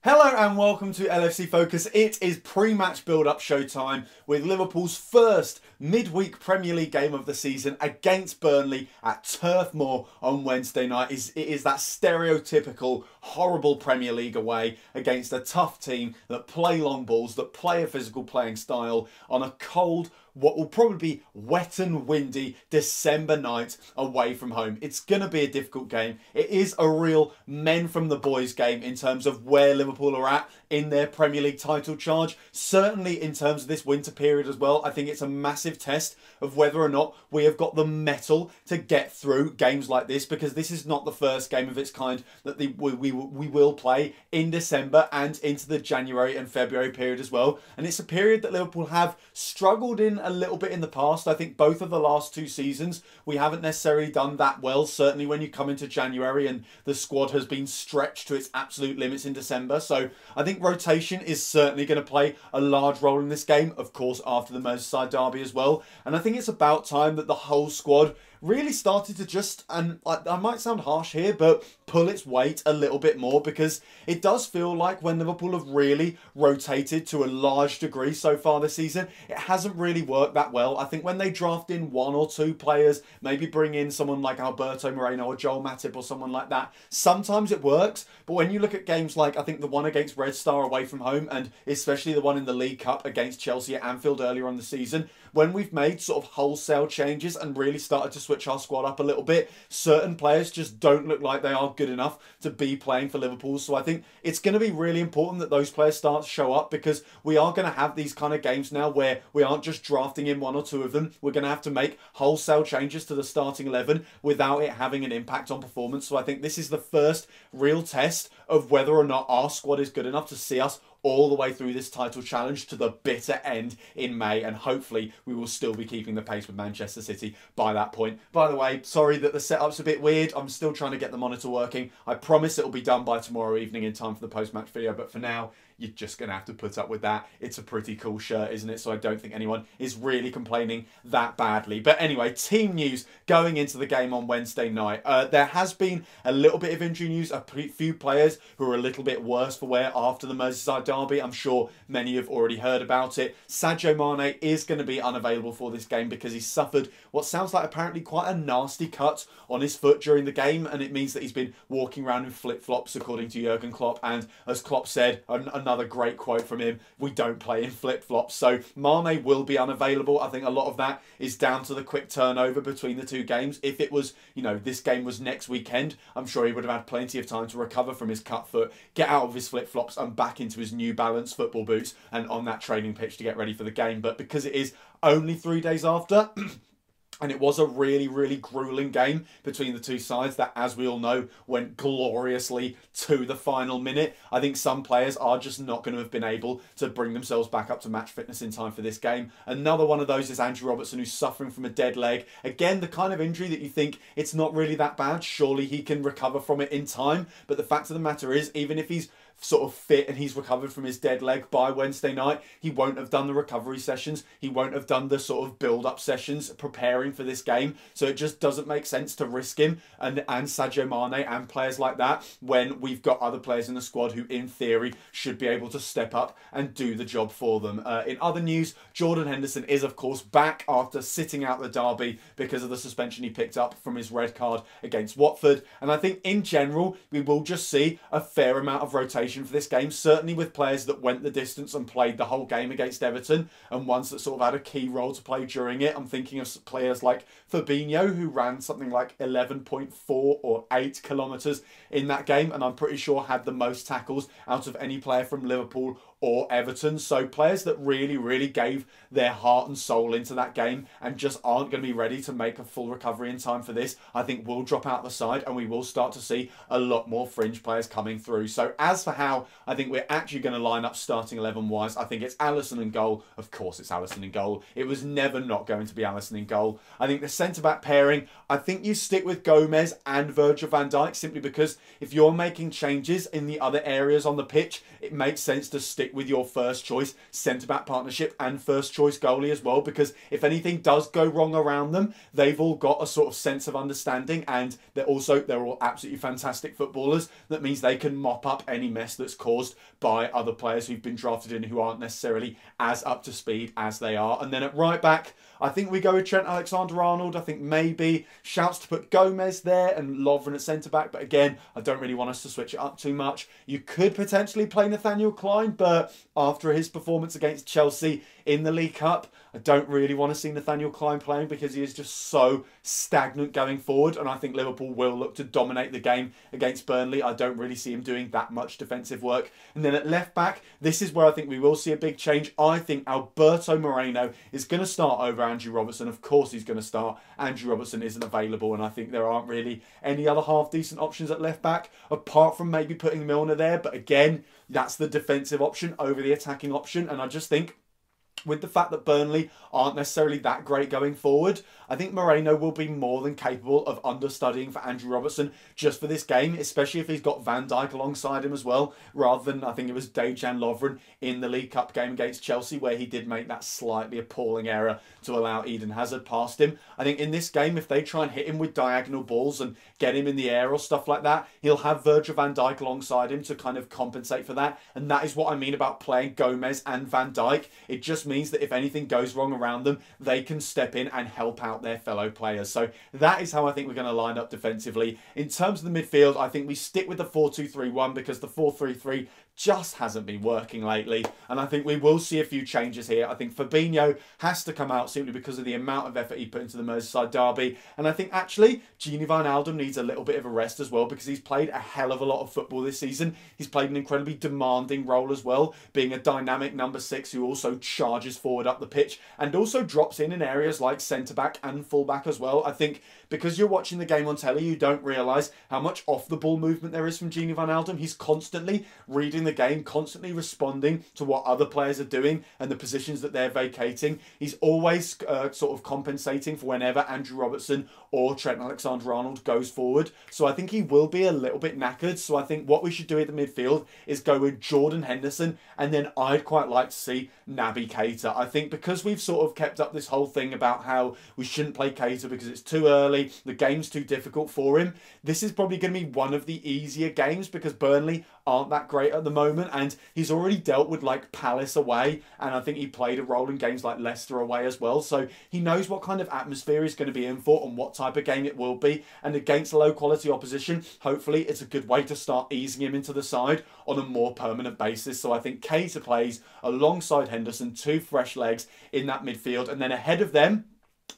Hello and welcome to LFC Focus. It is pre-match build-up showtime with Liverpool's first midweek Premier League game of the season against Burnley at Turf Moor on Wednesday night. It is that stereotypical, horrible Premier League away against a tough team that play long balls, that play a physical playing style on a cold, what will probably be wet and windy December night away from home. It's going to be a difficult game. It is a real men from the boys game in terms of where Liverpool are at in their Premier League title charge. Certainly in terms of this winter period as well. I think it's a massive test of whether or not we have got the mettle to get through games like this, because this is not the first game of its kind that we will play in December and into the January and February period as well. And it's a period that Liverpool have struggled in a little bit in the past. I think both of the last two seasons we haven't necessarily done that well, certainly when you come into January and the squad has been stretched to its absolute limits in December. So I think rotation is certainly going to play a large role in this game, of course after the Merseyside derby as well. And I think it's about time that the whole squad really started to just, and I might sound harsh here, but pull its weight a little bit more, because it does feel like when Liverpool have really rotated to a large degree so far this season, it hasn't really worked that well. I think when they draft in one or two players, maybe bring in someone like Alberto Moreno or Joel Matip or someone like that, sometimes it works. But when you look at games like, I think the one against Red Star away from home, and especially the one in the League Cup against Chelsea at Anfield earlier on the season, when we've made sort of wholesale changes and really started to switch our squad up a little bit, certain players just don't look like they are good enough to be playing for Liverpool. So I think it's going to be really important that those players start to show up, because we are going to have these kind of games now where we aren't just drafting in one or two of them. We're going to have to make wholesale changes to the starting 11 without it having an impact on performance. So I think this is the first real test of whether or not our squad is good enough to see us all the way through this title challenge to the bitter end in May, and hopefully we will still be keeping the pace with Manchester City by that point. By the way, sorry that the setup's a bit weird. I'm still trying to get the monitor working. I promise it'll be done by tomorrow evening in time for the post-match video, but for now, you're just going to have to put up with that. It's a pretty cool shirt, isn't it? So I don't think anyone is really complaining that badly. But anyway, team news going into the game on Wednesday night. There has been a little bit of injury news. A few players who are a little bit worse for wear after the Merseyside derby. I'm sure many have already heard about it. Sadio Mane is going to be unavailable for this game because he suffered what sounds like apparently quite a nasty cut on his foot during the game. And it means that he's been walking around in flip-flops, according to Jurgen Klopp. And as Klopp said, another great quote from him, we don't play in flip-flops. So Mane will be unavailable. I think a lot of that is down to the quick turnover between the two games. If it was, you know, this game was next weekend, I'm sure he would have had plenty of time to recover from his cut foot, get out of his flip-flops and back into his New Balance football boots and on that training pitch to get ready for the game. But because it is only 3 days after, and it was a really, really gruelling game between the two sides that, as we all know, went gloriously to the final minute, I think some players are just not going to have been able to bring themselves back up to match fitness in time for this game. Another one of those is Andrew Robertson, who's suffering from a dead leg. Again, the kind of injury that you think it's not really that bad. Surely he can recover from it in time. But the fact of the matter is, even if he's sort of fit and he's recovered from his dead leg by Wednesday night, he won't have done the recovery sessions. He won't have done the sort of build-up sessions preparing for this game. So it just doesn't make sense to risk him and Sadio Mane and players like that when we've got other players in the squad who, in theory, should be able to step up and do the job for them. In other news, Jordan Henderson is, of course, back after sitting out the derby because of the suspension he picked up from his red card against Watford. And I think, in general, we will just see a fair amount of rotation for this game, certainly with players that went the distance and played the whole game against Everton, and ones that sort of had a key role to play during it. I'm thinking of players like FIRMINO, who ran something like 11.4 or 8 kilometres in that game, and I'm pretty sure had the most tackles out of any player from Liverpool or Everton. So players that really, really gave their heart and soul into that game and just aren't going to be ready to make a full recovery in time for this, I think will drop out the side, and we will start to see a lot more fringe players coming through. So as for how I think we're actually going to line up starting 11 wise, I think it's Alisson in goal. Of course it's Alisson in goal. It was never not going to be Alisson in goal. I think the centre-back pairing, I think you stick with Gomez and Virgil van Dijk, simply because if you're making changes in the other areas on the pitch, it makes sense to stick with your first choice centre-back partnership and first choice goalie as well, because if anything does go wrong around them, they've all got a sort of sense of understanding, and they're all absolutely fantastic footballers. That means they can mop up any mess mess that's caused by other players who've been drafted in who aren't necessarily as up to speed as they are. And then at right back, I think we go with Trent Alexander-Arnold. I think maybe shouts to put Gomez there and Lovren at centre-back. But again, I don't really want us to switch it up too much. You could potentially play Nathaniel Clyne, but after his performance against Chelsea in the League Cup, I don't really want to see Nathaniel Clyne playing because he is just so stagnant going forward. And I think Liverpool will look to dominate the game against Burnley. I don't really see him doing that much defensive work. And then at left back, this is where I think we will see a big change. I think Alberto Moreno is going to start over Andrew Robertson. Of course he's going to start. Andrew Robertson isn't available, and I think there aren't really any other half-decent options at left back, apart from maybe putting Milner there. But again, that's the defensive option over the attacking option. And I just think, with the fact that Burnley aren't necessarily that great going forward, I think Moreno will be more than capable of understudying for Andrew Robertson just for this game, especially if he's got Van Dijk alongside him as well, rather than, I think it was Dejan Lovren in the League Cup game against Chelsea where he did make that slightly appalling error to allow Eden Hazard past him. I think in this game, if they try and hit him with diagonal balls and get him in the air or stuff like that, he'll have Virgil van Dijk alongside him to kind of compensate for that. And that is what I mean about playing Gomez and Van Dijk. It just means that if anything goes wrong around them, they can step in and help out their fellow players. So that is how I think we're going to line up defensively. In terms of the midfield, I think we stick with the 4-2-3-1 because the 4-3-3 just hasn't been working lately, and I think we will see a few changes here. I think Fabinho has to come out simply because of the amount of effort he put into the Merseyside derby, and I think actually Gini Wijnaldum needs a little bit of a rest as well because he's played a hell of a lot of football this season. He's played an incredibly demanding role as well, being a dynamic number 6 who also charges forward up the pitch and also drops in areas like centre-back and full-back as well. I think because you're watching the game on telly, you don't realise how much off-the-ball movement there is from Gini Wijnaldum. He's constantly reading the game, constantly responding to what other players are doing and the positions that they're vacating. He's always sort of compensating for whenever Andrew Robertson or Trent Alexander-Arnold goes forward. So I think he will be a little bit knackered. So I think what we should do at the midfield is go with Jordan Henderson, and then I'd quite like to see Naby Keita. I think because we've sort of kept up this whole thing about how we shouldn't play Keita because it's too early, the game's too difficult for him, this is probably going to be one of the easier games because Burnley aren't that great at the moment, and he's already dealt with like Palace away, and I think he played a role in games like Leicester away as well, so he knows what kind of atmosphere he's going to be in for and what type of game it will be. And against low quality opposition, hopefully it's a good way to start easing him into the side on a more permanent basis. So I think Keita plays alongside Henderson, two fresh legs in that midfield, and then ahead of them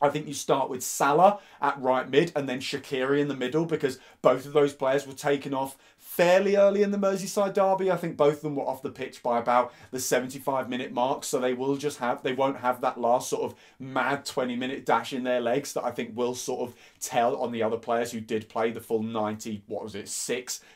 I think you start with Salah at right mid and then Shaqiri in the middle, because both of those players were taken off fairly early in the Merseyside derby. I think both of them were off the pitch by about the 75-minute mark, so they won't have that last sort of mad 20-minute dash in their legs that I think will sort of tell on the other players who did play the full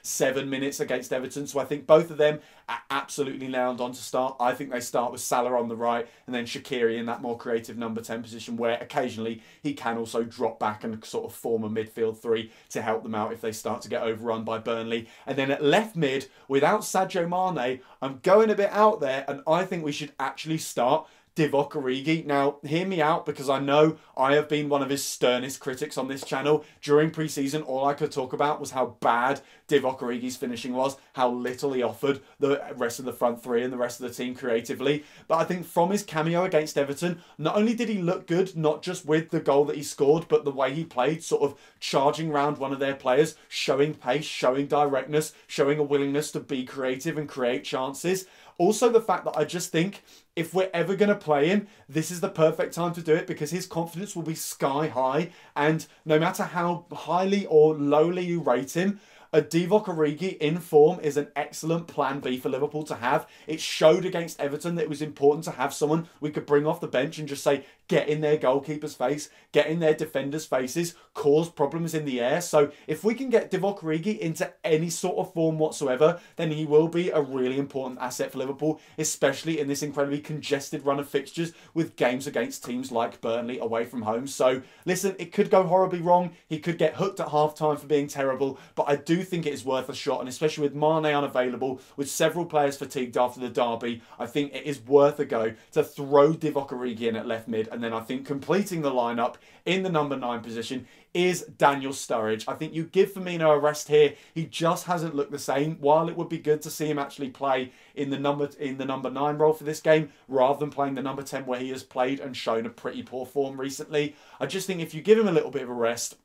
7 minutes against Everton. So I think both of them are absolutely nailed on to start. I think they start with Salah on the right and then Shaqiri in that more creative number 10 position, where occasionally he can also drop back and sort of form a midfield three to help them out if they start to get overrun by Burnley. And then at left mid, without Sadio Mane, I'm going a bit out there, and I think we should actually start Divock Origi. Now, hear me out, because I know I have been one of his sternest critics on this channel. During pre-season, all I could talk about was how bad Divock Origi's finishing was, how little he offered the rest of the front three and the rest of the team creatively. But I think from his cameo against Everton, not only did he look good, not just with the goal that he scored, but the way he played, sort of charging round one of their players, showing pace, showing directness, showing a willingness to be creative and create chances. Also, the fact that I just think if we're ever going to play him, this is the perfect time to do it, because his confidence will be sky high. And no matter how highly or lowly you rate him, a Divock Origi in form is an excellent plan B for Liverpool to have. It showed against Everton that it was important to have someone we could bring off the bench and just say, get in their goalkeeper's face, get in their defenders' faces, cause problems in the air. So if we can get Divock Origi into any sort of form whatsoever, then he will be a really important asset for Liverpool, especially in this incredibly congested run of fixtures with games against teams like Burnley away from home. So listen, it could go horribly wrong. He could get hooked at half-time for being terrible, but I do do think it is worth a shot, and especially with Mane unavailable, with several players fatigued after the derby, I think it is worth a go to throw Divock Origi in at left mid, and then I think completing the lineup in the number 9 position is Daniel Sturridge. I think you give Firmino a rest here. He just hasn't looked the same. While it would be good to see him actually play in the number 9 role for this game, rather than playing the number 10 where he has played and shown a pretty poor form recently, I just think if you give him a little bit of a rest,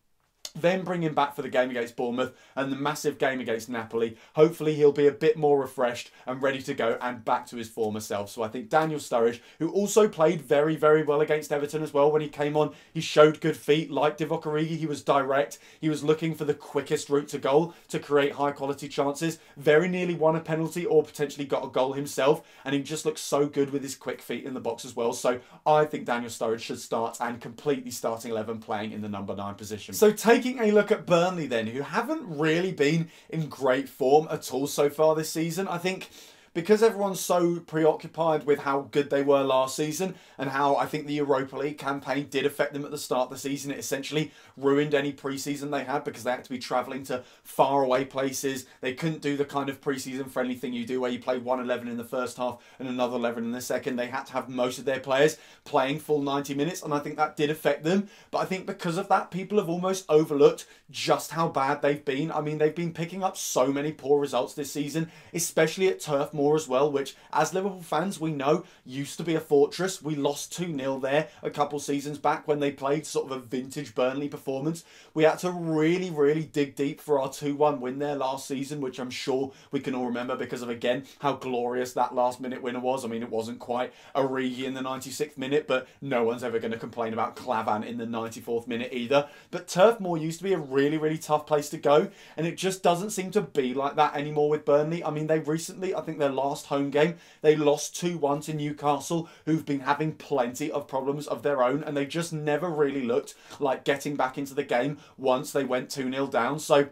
then bring him back for the game against Bournemouth and the massive game against Napoli, hopefully he'll be a bit more refreshed and ready to go and back to his former self. So I think Daniel Sturridge, who also played very, very well against Everton as well when he came on, he showed good feet. Like Divock Origi, he was direct. He was looking for the quickest route to goal to create high quality chances. Very nearly won a penalty or potentially got a goal himself, and he just looks so good with his quick feet in the box as well. So I think Daniel Sturridge should start, and completely starting 11 playing in the number 9 position. So taking a look at Burnley then, who haven't really been in great form at all so far this season. I think because everyone's so preoccupied with how good they were last season and how I think the Europa League campaign did affect them at the start of the season. It essentially ruined any pre-season they had because they had to be travelling to far away places. They couldn't do the kind of pre-season friendly thing you do where you play 11 in the first half and another 11 in the second. They had to have most of their players playing full 90 minutes, and I think that did affect them. But I think because of that, people have almost overlooked just how bad they've been. I mean, they've been picking up so many poor results this season, especially at Turf Moor as well, which as Liverpool fans we know used to be a fortress. We lost 2-0 there a couple seasons back when they played sort of a vintage Burnley performance. We had to really dig deep for our 2-1 win there last season, which I'm sure we can all remember because of, again, how glorious that last minute winner was. I mean, it wasn't quite Origi in the 96th minute, but no one's ever going to complain about Clavan in the 94th minute either. But Turf Moor used to be a really tough place to go, and it just doesn't seem to be like that anymore with Burnley. I mean, they recently, I think their last home game, they lost 2-1 to Newcastle, who've been having plenty of problems of their own, and they just never really looked like getting back into the game once they went 2-0 down. So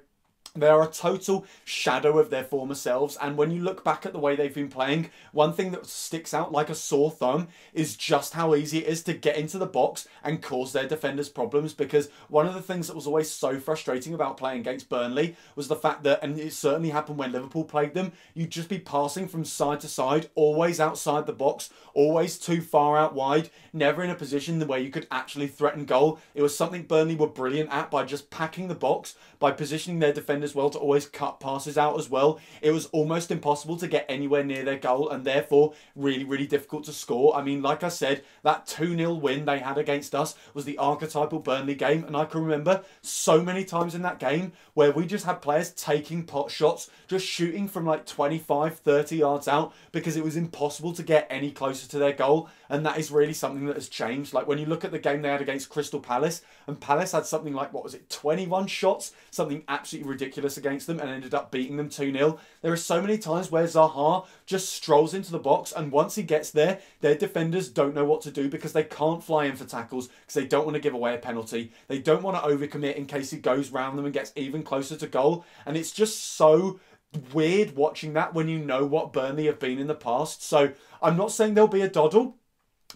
they are a total shadow of their former selves, and when you look back at the way they've been playing, one thing that sticks out like a sore thumb is just how easy it is to get into the box and cause their defenders problems. Because one of the things that was always so frustrating about playing against Burnley was the fact that, and it certainly happened when Liverpool played them, you'd just be passing from side to side, always outside the box, always too far out wide, never in a position where you could actually threaten goal. It was something Burnley were brilliant at by just packing the box, by positioning their defenders well to always cut passes out as well. It was almost impossible to get anywhere near their goal, and therefore really difficult to score. I mean, like I said, that 2-0 win they had against us was the archetypal Burnley game, and I can remember so many times in that game where we just had players taking pot shots, just shooting from like 25-30 yards out because it was impossible to get any closer to their goal. And that is really something that has changed. Like when you look at the game they had against Crystal Palace, and Palace had something like, what was it, 21 shots, something absolutely ridiculous against them, and ended up beating them 2-0. There are so many times where Zaha just strolls into the box, and once he gets there, their defenders don't know what to do because they can't fly in for tackles because they don't want to give away a penalty. They don't want to overcommit in case he goes round them and gets even closer to goal. And it's just so weird watching that when you know what Burnley have been in the past. So I'm not saying there'll be a doddle,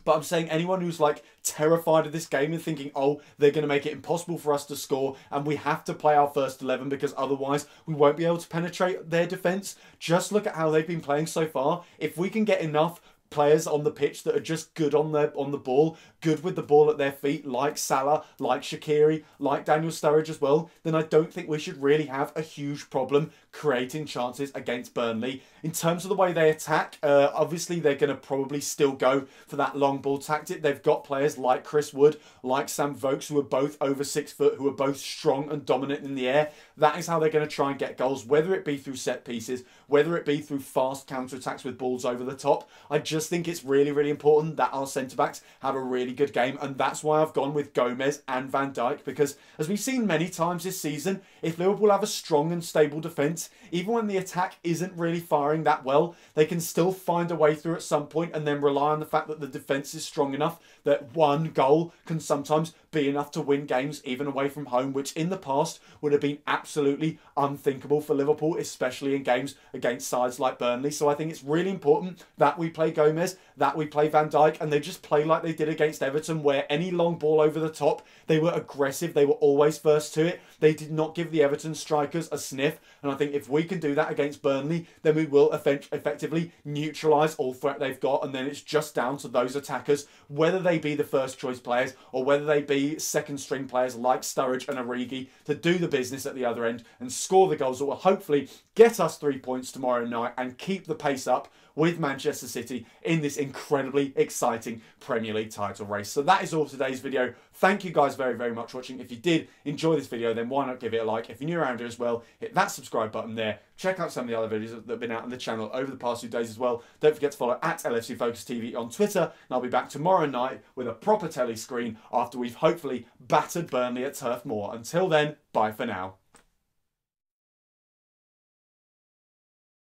but I'm saying anyone who's like terrified of this game and thinking, oh, they're going to make it impossible for us to score and we have to play our first 11 because otherwise we won't be able to penetrate their defence, just look at how they've been playing so far. If we can get enough players on the pitch that are just good on the ball, good with the ball at their feet, like Salah, like Shaqiri, like Daniel Sturridge as well, then I don't think we should really have a huge problem creating chances against Burnley. In terms of the way they attack, obviously they're going to probably still go for that long ball tactic. They've got players like Chris Wood, like Sam Vokes, who are both over 6 foot, who are both strong and dominant in the air. That is how they're going to try and get goals, whether it be through set pieces, whether it be through fast counter-attacks with balls over the top. I just think it's really important that our centre-backs have a really good game, and that's why I've gone with Gomez and Van Dijk, because as we've seen many times this season, if Liverpool have a strong and stable defence, even when the attack isn't really firing that well, they can still find a way through at some point and then rely on the fact that the defence is strong enough that one goal can sometimes be enough to win games even away from home, which in the past would have been absolutely unthinkable for Liverpool, especially in games against sides like Burnley. So I think it's really important that we play Gomez, that we play Van Dijk and they just play like they did against Everton, where any long ball over the top, they were aggressive, they were always first to it. They did not give the Everton strikers a sniff, and I think if we can do that against Burnley, then we will effectively neutralise all threat they've got, and then it's just down to those attackers, whether they be the first choice players or whether they be second string players like Sturridge and Origi, to do the business at the other end and score the goals that will hopefully get us 3 points tomorrow night and keep the pace up with Manchester City in this incredibly exciting Premier League title race. So that is all for today's video. Thank you guys very, very much for watching. If you did enjoy this video, then why not give it a like? If you're new around here as well, hit that subscribe button there. Check out some of the other videos that have been out on the channel over the past few days as well. Don't forget to follow at LFC Focus TV on Twitter, and I'll be back tomorrow night with a proper telly screen after we've hopefully battered Burnley at Turf Moor. Until then, bye for now.